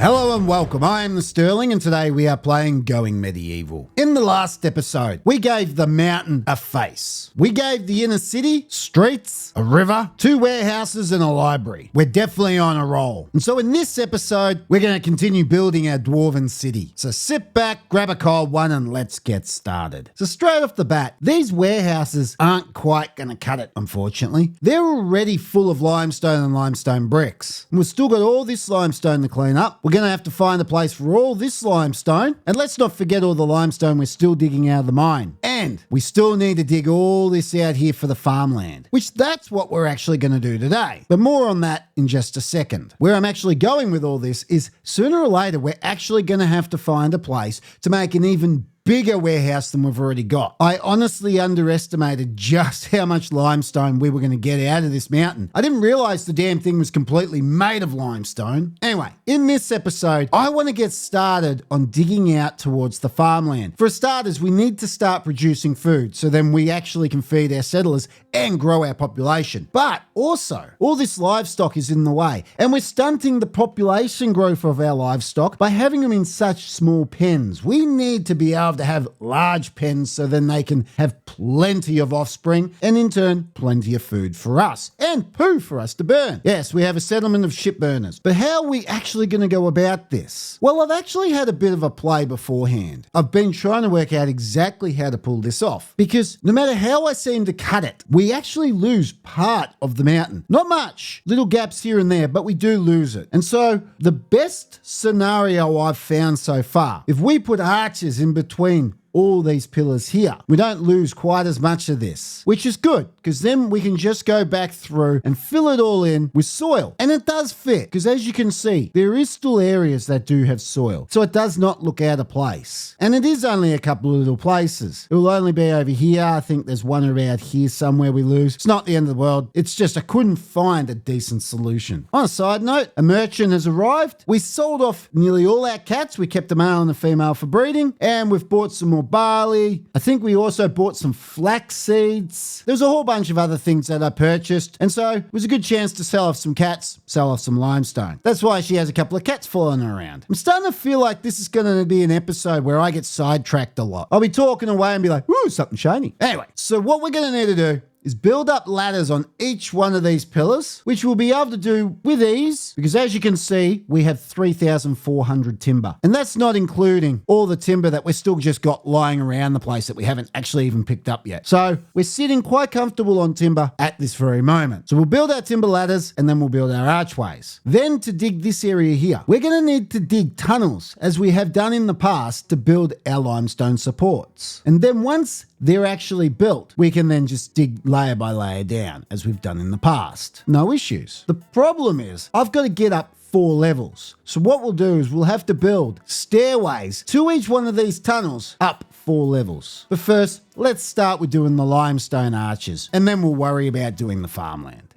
Hello and welcome, I am the Sterling and today we are playing Going Medieval. In the last episode, we gave the mountain a face. We gave the inner city, streets, a river, 2 warehouses and a library. We're definitely on a roll. And so in this episode, we're going to continue building our dwarven city. So sit back, grab a cold one and let's get started. So straight off the bat, these warehouses aren't quite going to cut it, unfortunately. They're already full of limestone and limestone bricks. And we've still got all this limestone to clean up. We're going to have to find a place for all this limestone. And let's not forget all the limestone we're still digging out of the mine. And we still need to dig all this out here for the farmland, which that's what we're actually going to do today. But more on that in just a second. Where I'm actually going with all this is sooner or later, we're actually going to have to find a place to make an even bigger warehouse than we've already got. I honestly underestimated just how much limestone we were going to get out of this mountain. I didn't realize the damn thing was completely made of limestone. Anyway, in this episode, I want to get started on digging out towards the farmland. For starters, we need to start producing food so then we actually can feed our settlers and grow our population. But also, all this livestock is in the way and we're stunting the population growth of our livestock by having them in such small pens. We need to be able to have large pens so then they can have plenty of offspring and in turn plenty of food for us and poo for us to burn. Yes, we have a settlement of ship burners, but how are we actually going to go about this? Well, I've actually had a bit of a play beforehand. I've been trying to work out exactly how to pull this off because no matter how I seem to cut it, we actually lose part of the mountain. Not much, little gaps here and there, but we do lose it. And so the best scenario I've found so far, if we put arches in between all these pillars here, we don't lose quite as much of this, which is good because then we can just go back through and fill it all in with soil. And it does fit because as you can see, there is still areas that do have soil. So it does not look out of place. And it is only a couple of little places. It will only be over here. I think there's one around here somewhere we lose. It's not the end of the world. It's just I couldn't find a decent solution. On a side note, a merchant has arrived. We sold off nearly all our cats. We kept a male and a female for breeding and we've bought some more barley. I think we also bought some flax seeds. There's a whole bunch of other things that I purchased. And so it was a good chance to sell off some cats, sell off some limestone. That's why she has a couple of cats following her around. I'm starting to feel like this is going to be an episode where I get sidetracked a lot. I'll be talking away and be like, ooh, something shiny. Anyway, so what we're going to need to do is build up ladders on each one of these pillars, which we'll be able to do with ease because as you can see, we have 3,400 timber. And that's not including all the timber that we're still just got lying around the place that we haven't actually even picked up yet. So we're sitting quite comfortable on timber at this very moment. So we'll build our timber ladders and then we'll build our archways. Then to dig this area here, we're going to need to dig tunnels as we have done in the past to build our limestone supports. And then once they're actually built, we can then just dig layer by layer down as we've done in the past. No issues. The problem is I've got to get up 4 levels. So what we'll do is we'll have to build stairways to each one of these tunnels up 4 levels. But first, let's start with doing the limestone arches and then we'll worry about doing the farmland.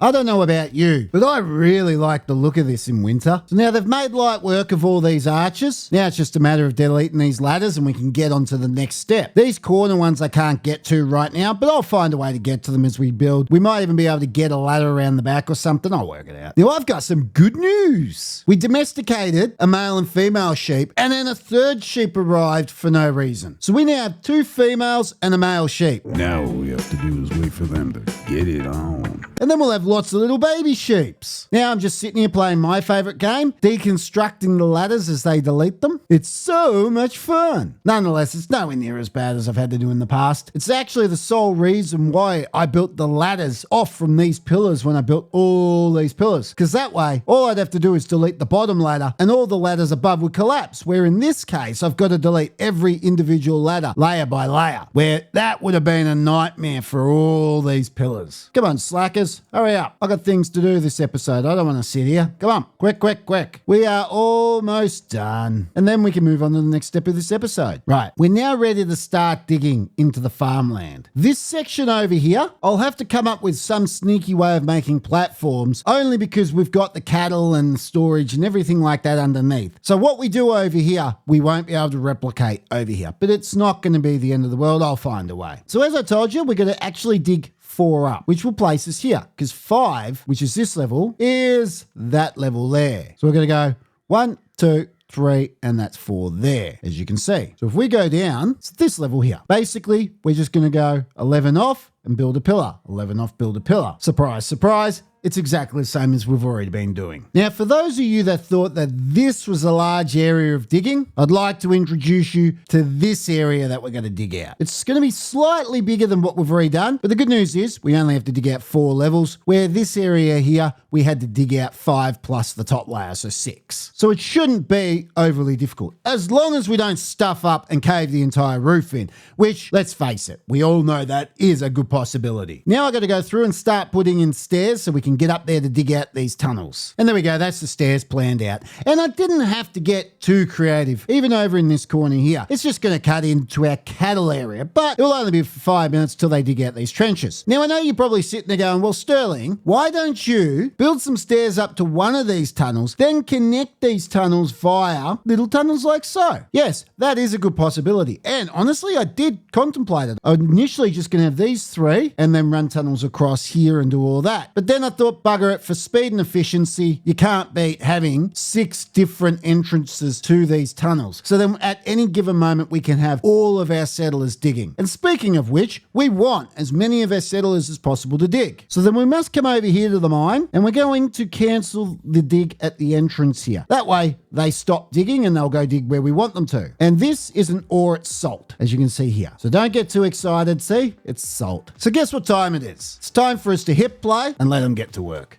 I don't know about you, but I really like the look of this in winter. So now they've made light work of all these arches. Now it's just a matter of deleting these ladders and we can get on to the next step. These corner ones I can't get to right now, but I'll find a way to get to them as we build. We might even be able to get a ladder around the back or something. I'll work it out. Now I've got some good news. We domesticated a male and female sheep and then a third sheep arrived for no reason. So we now have 2 females and a male sheep. Now all we have to do is wait for them to get it on. And then we'll have lots of little baby sheeps. Now I'm just sitting here playing my favorite game, deconstructing the ladders as they delete them. It's so much fun. Nonetheless, it's nowhere near as bad as I've had to do in the past. It's actually the sole reason why I built the ladders off from these pillars when I built all these pillars. Because that way, all I'd have to do is delete the bottom ladder and all the ladders above would collapse. Where in this case, I've got to delete every individual ladder, layer by layer, where that would have been a nightmare for all these pillars. settlers. Come on, slackers. Hurry up. I got things to do this episode. I don't want to sit here. Come on. Quick, quick, quick. We are almost done. And then we can move on to the next step of this episode. Right. We're now ready to start digging into the farmland. This section over here, I'll have to come up with some sneaky way of making platforms, only because we've got the cattle and storage and everything like that underneath. So what we do over here, we won't be able to replicate over here, but it's not going to be the end of the world. I'll find a way. So as I told you, we're going to actually dig 4 up, which will place us here, because 5, which is this level, is that level there. So we're going to go 1, 2, 3, and that's 4 there, as you can see. So if we go down, it's this level here. Basically, we're just going to go 11 off and build a pillar. 11 off, build a pillar. Surprise, surprise. It's exactly the same as we've already been doing. Now, for those of you that thought that this was a large area of digging, I'd like to introduce you to this area that we're going to dig out. It's going to be slightly bigger than what we've already done, but the good news is we only have to dig out 4 levels, where this area here, we had to dig out 5 plus the top layer, so 6. So it shouldn't be overly difficult, as long as we don't stuff up and cave the entire roof in, which, let's face it, we all know that is a good possibility. Now I've got to go through and start putting in stairs so we can get up there to dig out these tunnels. And there we go, that's the stairs planned out. And I didn't have to get too creative, even over in this corner here. It's just going to cut into our cattle area, but it'll only be for 5 minutes till they dig out these trenches. Now I know you're probably sitting there going, well, Sterling, why don't you build some stairs up to one of these tunnels, then connect these tunnels via little tunnels like so? Yes, that is a good possibility. And honestly, I did contemplate it. I'm initially just going to have these 3 and then run tunnels across here and do all that. But then I thought, bugger it, for speed and efficiency, you can't beat having 6 different entrances to these tunnels. So then at any given moment, we can have all of our settlers digging. And speaking of which, we want as many of our settlers as possible to dig. So then we must come over here to the mine, and we're going to cancel the dig at the entrance here. That way, they stop digging and they'll go dig where we want them to. And this is an ore at salt, as you can see here. So don't get too excited. See, it's salt. So guess what time it is? It's time for us to hit play and let them get to work.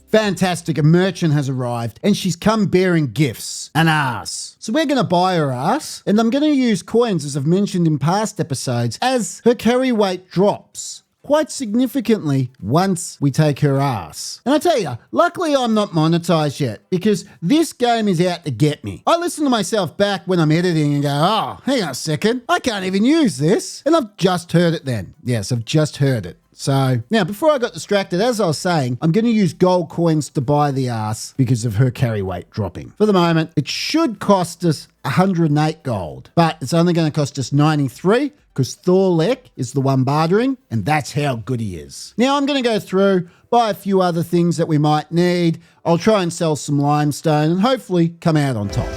Fantastic, a merchant has arrived and she's come bearing gifts. An ass. So we're going to buy her ass, and I'm going to use coins, as I've mentioned in past episodes, as her carry weight drops quite significantly once we take her ass. And I tell you, luckily I'm not monetized yet, because this game is out to get me. I listen to myself back when I'm editing and go, oh, hang on a second, I can't even use this. And I've just heard it then. Yes, I've just heard it. So now, before I got distracted, as I was saying, I'm going to use gold coins to buy the ass because of her carry weight dropping. For the moment, it should cost us 108 gold, but it's only going to cost us 93 because Thorlek is the one bartering, and that's how good he is. Now I'm going to go through, buy a few other things that we might need. I'll try and sell some limestone and hopefully come out on top.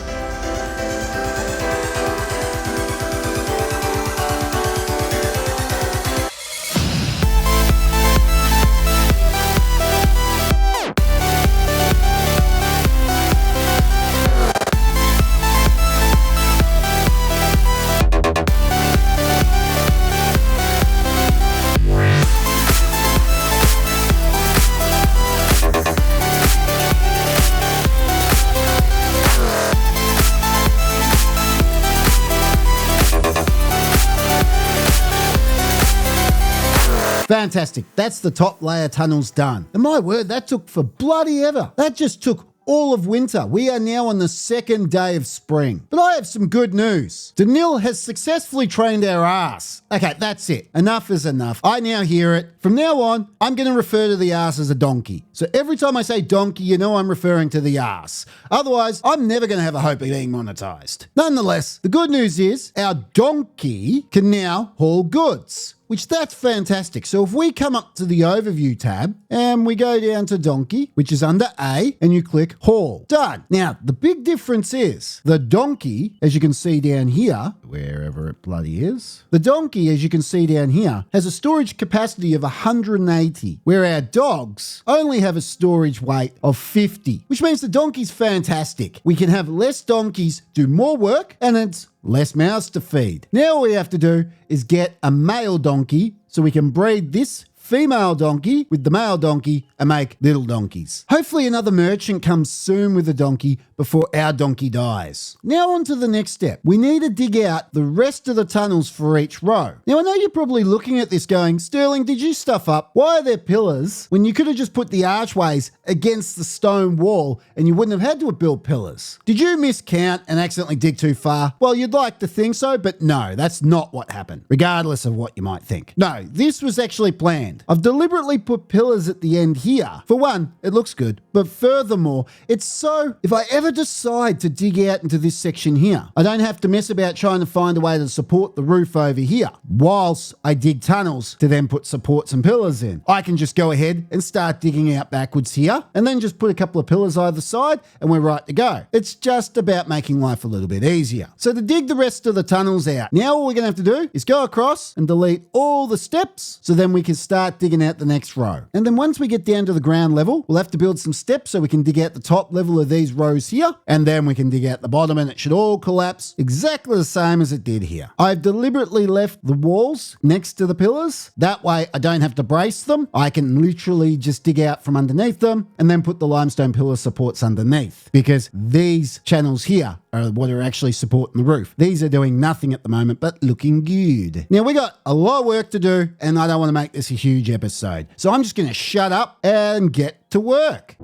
Fantastic. That's the top layer tunnels done. And my word, that took for bloody ever. That just took all of winter. We are now on the second day of spring. But I have some good news. Danil has successfully trained our ass. Okay, that's it. Enough is enough. I now hear it. From now on, I'm going to refer to the ass as a donkey. So every time I say donkey, you know I'm referring to the ass. Otherwise, I'm never going to have a hope of being monetized. Nonetheless, the good news is our donkey can now haul goods, which that's fantastic. So if we come up to the overview tab and we go down to donkey, which is under A, and you click haul. Done. Now, the big difference is the donkey, as you can see down here, wherever it bloody is, the donkey, as you can see down here, has a storage capacity of 180, where our dogs only have a storage weight of 50, which means the donkey's fantastic. We can have less donkeys do more work, and it's less mouths to feed. Now all we have to do is get a male donkey so we can breed this female donkey with the male donkey and make little donkeys. Hopefully another merchant comes soon with a donkey before our donkey dies. Now on to the next step. We need to dig out the rest of the tunnels for each row. Now I know you're probably looking at this going, Sterling, did you stuff up? Why are there pillars when you could have just put the archways against the stone wall and you wouldn't have had to build pillars? Did you miscount and accidentally dig too far? Well, you'd like to think so, but no, that's not what happened, regardless of what you might think. No, this was actually planned. I've deliberately put pillars at the end here. For one, it looks good, but furthermore, it's so if I ever decide to dig out into this section here, I don't have to mess about trying to find a way to support the roof over here whilst I dig tunnels to then put supports and pillars in. I can just go ahead and start digging out backwards here and then just put a couple of pillars either side and we're right to go. It's just about making life a little bit easier. So to dig the rest of the tunnels out, now all we're going to have to do is go across and delete all the steps so then we can start digging out the next row. And then once we get down to the ground level, we'll have to build some steps so we can dig out the top level of these rows here, and then we can dig out the bottom and it should all collapse exactly the same as it did here. I've deliberately left the walls next to the pillars. That way I don't have to brace them. I can literally just dig out from underneath them and then put the limestone pillar supports underneath, because these channels here are what are actually supporting the roof. These are doing nothing at the moment, but looking good. Now we got a lot of work to do and I don't want to make this a huge episode. So I'm just going to shut up and get to work.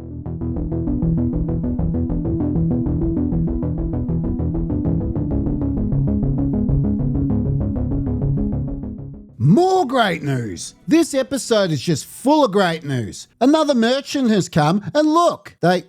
More great news. This episode is just full of great news. Another merchant has come and look, wait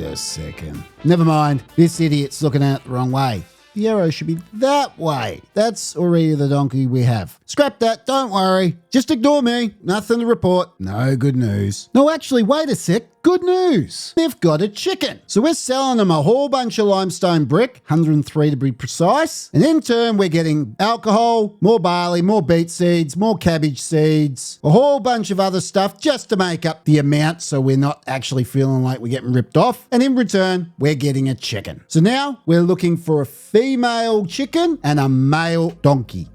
a second. Never mind. This idiot's looking at it the wrong way. The arrow should be that way. That's already the donkey we have. Scrap that, don't worry. Just ignore me. Nothing to report. No good news. No, actually, wait a sec. Good news. They've got a chicken. So we're selling them a whole bunch of limestone brick, 103 to be precise. And in turn, we're getting alcohol, more barley, more beet seeds, more cabbage seeds, a whole bunch of other stuff just to make up the amount so we're not actually feeling like we're getting ripped off. And in return, we're getting a chicken. So now we're looking for a female chicken and a male donkey.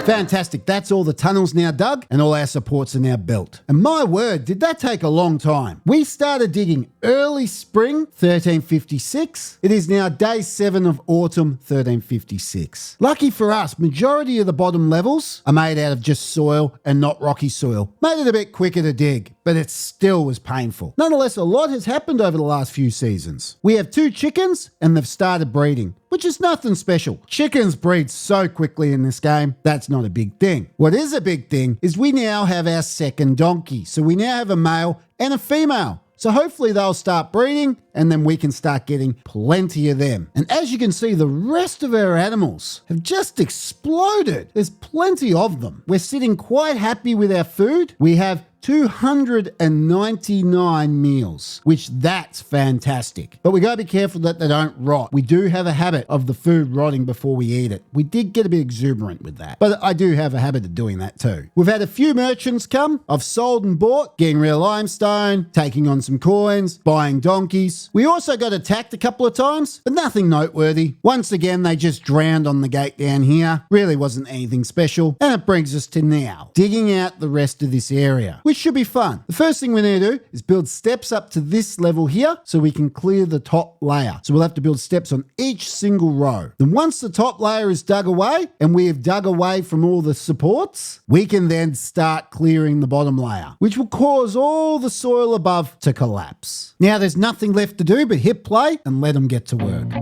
Fantastic, that's all the tunnels now dug and all our supports are now built. And my word, did that take a long time. We started digging early spring 1356. It is now day 7 of autumn 1356. Lucky for us, majority of the bottom levels are made out of just soil and not rocky soil. Made it a bit quicker to dig, but it still was painful. Nonetheless, a lot has happened over the last few seasons. We have 2 chickens and they've started breeding, which is nothing special. Chickens breed so quickly in this game, that's not a big thing. What is a big thing is we now have our second donkey. So we now have a male and a female. So hopefully they'll start breeding and then we can start getting plenty of them. And as you can see, the rest of our animals have just exploded. There's plenty of them. We're sitting quite happy with our food. We have 299 meals, which that's fantastic. But we got to be careful that they don't rot. We do have a habit of the food rotting before we eat it. We did get a bit exuberant with that, but I do have a habit of doing that too. We've had a few merchants come. I've sold and bought, getting real limestone, taking on some coins, buying donkeys. We also got attacked a couple of times, but nothing noteworthy. Once again, they just drowned on the gate down here. Really wasn't anything special. And it brings us to now, digging out the rest of this area, which should be fun. The first thing we need to do is build steps up to this level here so we can clear the top layer. So we'll have to build steps on each single row. Then once the top layer is dug away and we have dug away from all the supports, we can then start clearing the bottom layer, which will cause all the soil above to collapse. Now there's nothing left to do but hit play and let them get to work.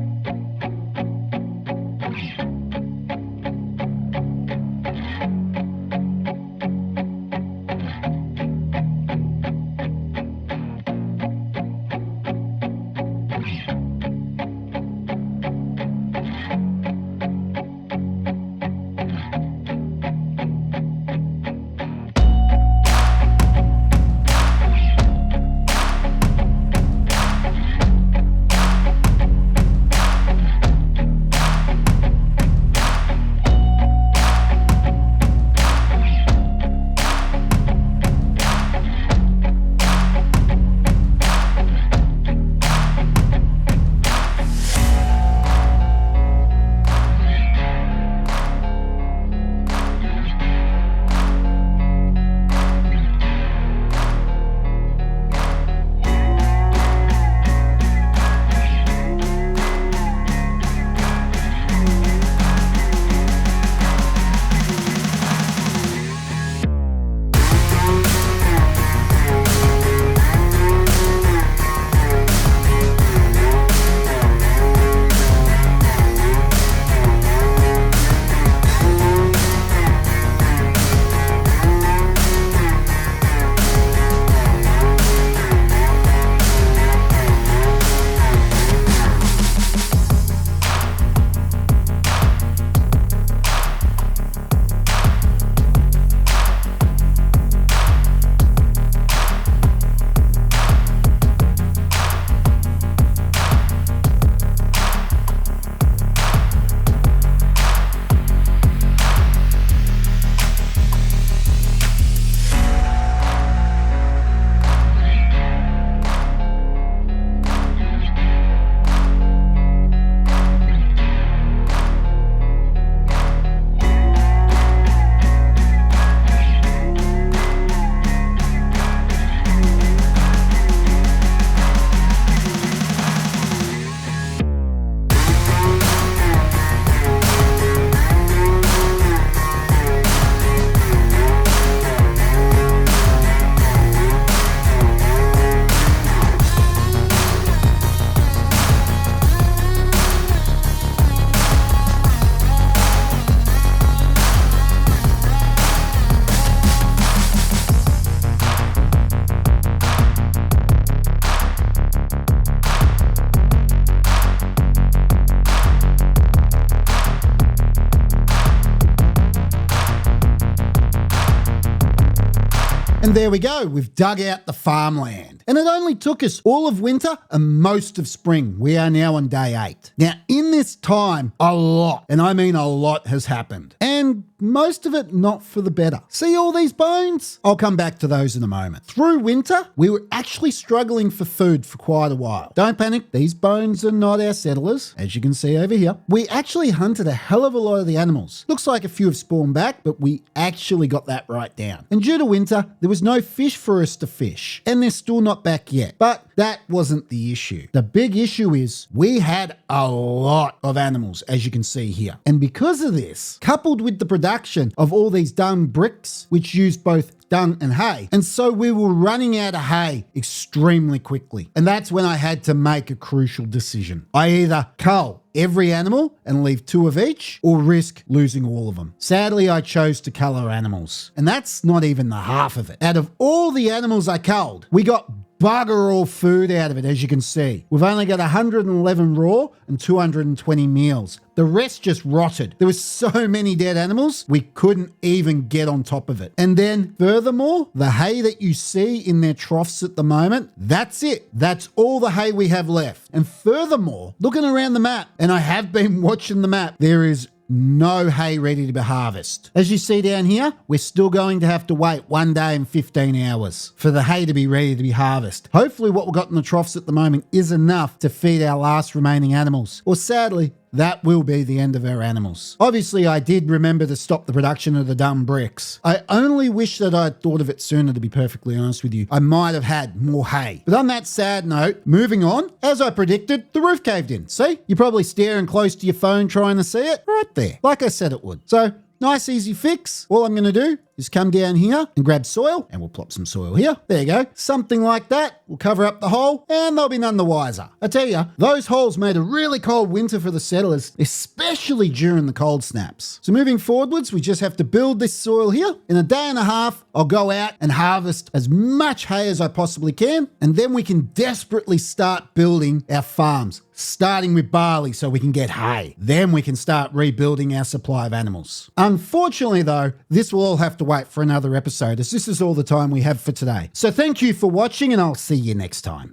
And there we go, we've dug out the farmland. And it only took us all of winter and most of spring. We are now on day 8. Now, in this time, a lot, and I mean a lot, has happened. And and most of it not for the better. See all these bones? I'll come back to those in a moment. Through winter, we were actually struggling for food for quite a while. Don't panic, these bones are not our settlers, as you can see over here. We actually hunted a hell of a lot of the animals. Looks like a few have spawned back, but we actually got that right down. And due to winter, there was no fish for us to fish, and they're still not back yet. But that wasn't the issue. The big issue is we had a lot of animals, as you can see here. And because of this, coupled with the production of all these dung bricks, which used both dung and hay. And so we were running out of hay extremely quickly. And that's when I had to make a crucial decision. I either cull every animal and leave 2 of each, or risk losing all of them. Sadly, I chose to cull our animals. And that's not even the half of it. Out of all the animals I culled, we got bugger all food out of it, as you can see. We've only got 111 raw and 220 meals. The rest just rotted. There was so many dead animals, we couldn't even get on top of it. And then furthermore, the hay that you see in their troughs at the moment, that's it. That's all the hay we have left. And furthermore, looking around the map, and I have been watching the map, there is no hay ready to be harvested. As you see down here, we're still going to have to wait 1 day and 15 hours for the hay to be ready to be harvested. Hopefully what we've got in the troughs at the moment is enough to feed our last remaining animals. Or sadly, that will be the end of our animals. Obviously, I did remember to stop the production of the dumb bricks. I only wish that I'd thought of it sooner, to be perfectly honest with you. I might have had more hay. But on that sad note, moving on, as I predicted, the roof caved in. See? You're probably staring close to your phone trying to see it. Right there. Like I said it would. So, nice easy fix. All I'm going to do is come down here and grab soil, and we'll plop some soil here. There you go. Something like that will cover up the hole, and they'll be none the wiser. I tell you, those holes made a really cold winter for the settlers, especially during the cold snaps. So moving forwards, we just have to build this soil here. In a day and a half, I'll go out and harvest as much hay as I possibly can, and then we can desperately start building our farms, starting with barley so we can get hay. Then we can start rebuilding our supply of animals. Unfortunately though, this will all have to wait for another episode, as this is all the time we have for today. So thank you for watching, and I'll see you next time.